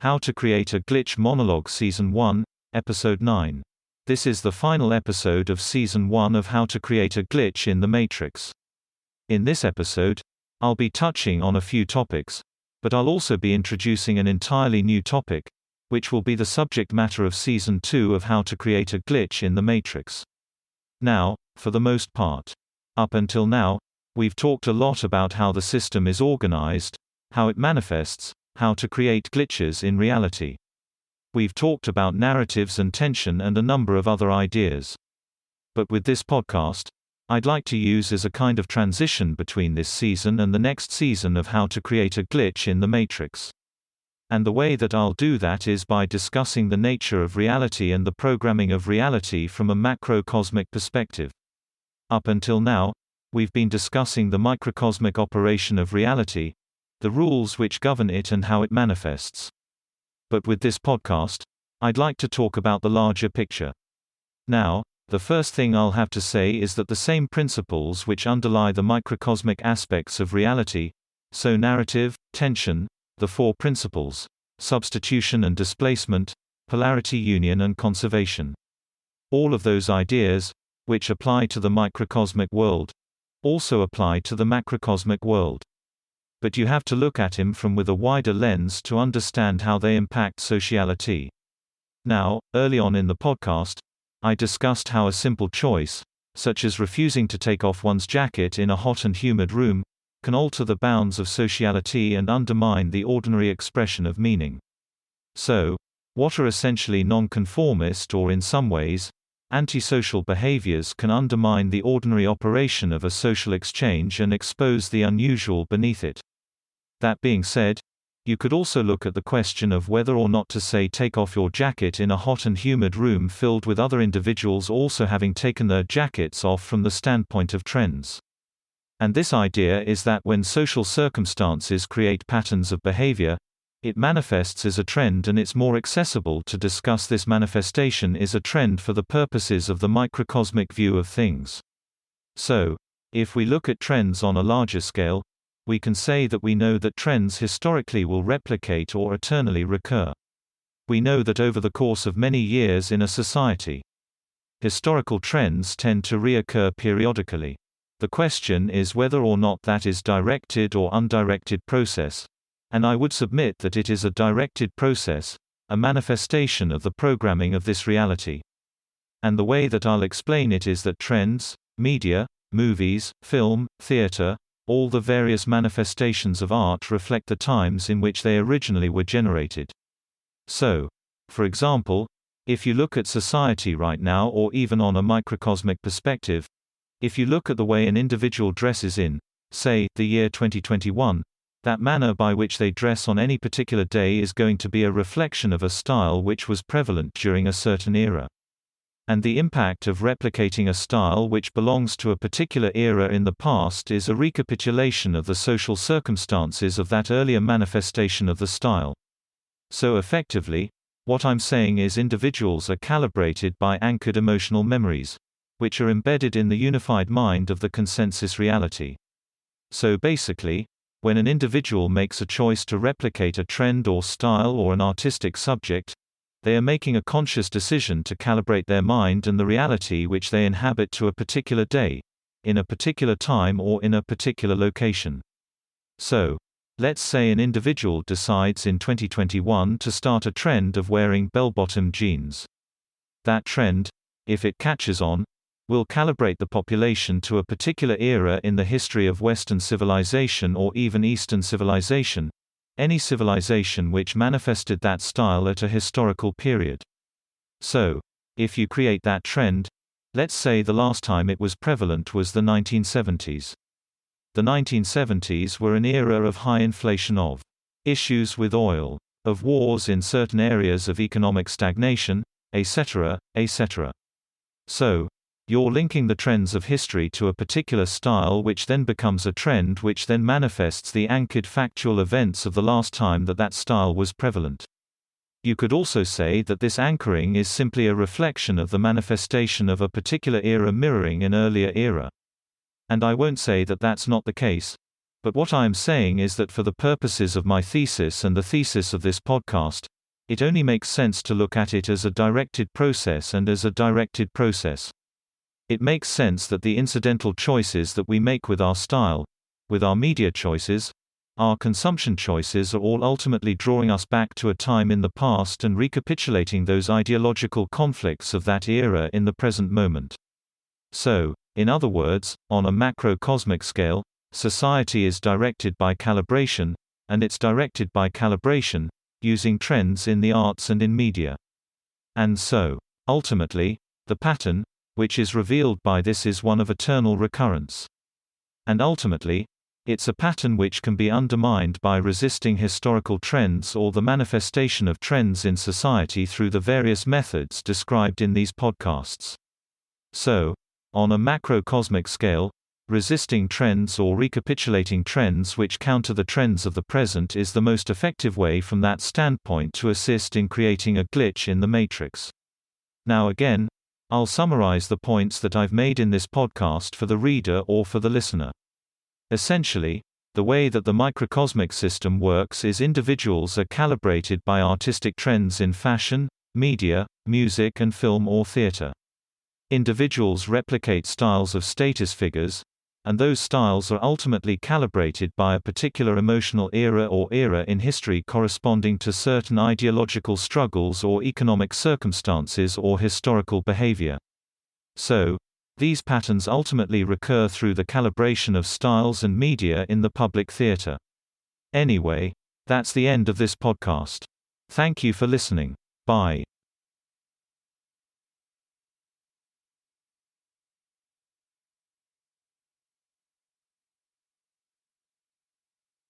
How to Create a Glitch Monologue Season 1, Episode 9. This is the final episode of Season 1 of How to Create a Glitch in the Matrix. In this episode, I'll be touching on a few topics, but I'll also be introducing an entirely new topic, which will be the subject matter of Season 2 of How to Create a Glitch in the Matrix. Now, for the most part, up until now, we've talked a lot about how the system is organized, how it manifests, how to create glitches in reality. We've talked about narratives and tension and a number of other ideas. But with this podcast, I'd like to use as a kind of transition between this season and the next season of How to Create a Glitch in the Matrix. And the way that I'll do that is by discussing the nature of reality and the programming of reality from a macrocosmic perspective. Up until now, we've been discussing the microcosmic operation of reality, the rules which govern it and how it manifests. But with this podcast, I'd like to talk about the larger picture. Now, the first thing I'll have to say is that the same principles which underlie the microcosmic aspects of reality, so narrative, tension, the four principles, substitution and displacement, polarity union and conservation. All of those ideas, which apply to the microcosmic world, also apply to the macrocosmic world. But you have to look at him from with a wider lens to understand how they impact sociality. Now, early on in the podcast, I discussed how a simple choice, such as refusing to take off one's jacket in a hot and humid room, can alter the bounds of sociality and undermine the ordinary expression of meaning. So, what are essentially nonconformist or in some ways, antisocial behaviors can undermine the ordinary operation of a social exchange and expose the unusual beneath it. That being said, you could also look at the question of whether or not to say take off your jacket in a hot and humid room filled with other individuals also having taken their jackets off from the standpoint of trends. And this idea is that when social circumstances create patterns of behavior, it manifests as a trend, and it's more accessible to discuss this manifestation is a trend for the purposes of the microcosmic view of things. So, if we look at trends on a larger scale, we can say that we know that trends historically will replicate or eternally recur. We know that over the course of many years in a society, historical trends tend to reoccur periodically. The question is whether or not that is directed or undirected process, and I would submit that it is a directed process, a manifestation of the programming of this reality. And the way that I'll explain it is that trends, media, movies, film, theater, all the various manifestations of art reflect the times in which they originally were generated. So, for example, if you look at society right now or even on a microcosmic perspective, if you look at the way an individual dresses in, say, the year 2021, that manner by which they dress on any particular day is going to be a reflection of a style which was prevalent during a certain era. And the impact of replicating a style which belongs to a particular era in the past is a recapitulation of the social circumstances of that earlier manifestation of the style. So effectively, what I'm saying is individuals are calibrated by anchored emotional memories, which are embedded in the unified mind of the consensus reality. So basically, when an individual makes a choice to replicate a trend or style or an artistic subject, they are making a conscious decision to calibrate their mind and the reality which they inhabit to a particular day, in a particular time or in a particular location. So, let's say an individual decides in 2021 to start a trend of wearing bell-bottom jeans. That trend, if it catches on, will calibrate the population to a particular era in the history of Western civilization or even Eastern civilization, any civilization which manifested that style at a historical period. So, if you create that trend, let's say the last time it was prevalent was the 1970s. The 1970s were an era of high inflation, of issues with oil, of wars in certain areas of economic stagnation, etc., etc. So, you're linking the trends of history to a particular style which then becomes a trend which then manifests the anchored factual events of the last time that that style was prevalent. You could also say that this anchoring is simply a reflection of the manifestation of a particular era mirroring an earlier era. And I won't say that that's not the case, But what I am saying is that for the purposes of my thesis and the thesis of this podcast, it only makes sense to look at it as a directed process and as a directed process. It makes sense that the incidental choices that we make with our style, with our media choices, our consumption choices are all ultimately drawing us back to a time in the past and recapitulating those ideological conflicts of that era in the present moment. So, in other words, on a macrocosmic scale, society is directed by calibration, and it's directed by calibration, using trends in the arts and in media. And so, ultimately, the pattern, which is revealed by this is one of eternal recurrence. And ultimately, it's a pattern which can be undermined by resisting historical trends or the manifestation of trends in society through the various methods described in these podcasts. So, on a macrocosmic scale, resisting trends or recapitulating trends which counter the trends of the present is the most effective way from that standpoint to assist in creating a glitch in the matrix. Now again, I'll summarize the points that I've made in this podcast for the reader or for the listener. Essentially, the way that the microcosmic system works is individuals are calibrated by artistic trends in fashion, media, music and film or theater. Individuals replicate styles of status figures, and those styles are ultimately calibrated by a particular emotional era or era in history corresponding to certain ideological struggles or economic circumstances or historical behavior. So, these patterns ultimately recur through the calibration of styles and media in the public theater. Anyway, that's the end of this podcast. Thank you for listening. Bye.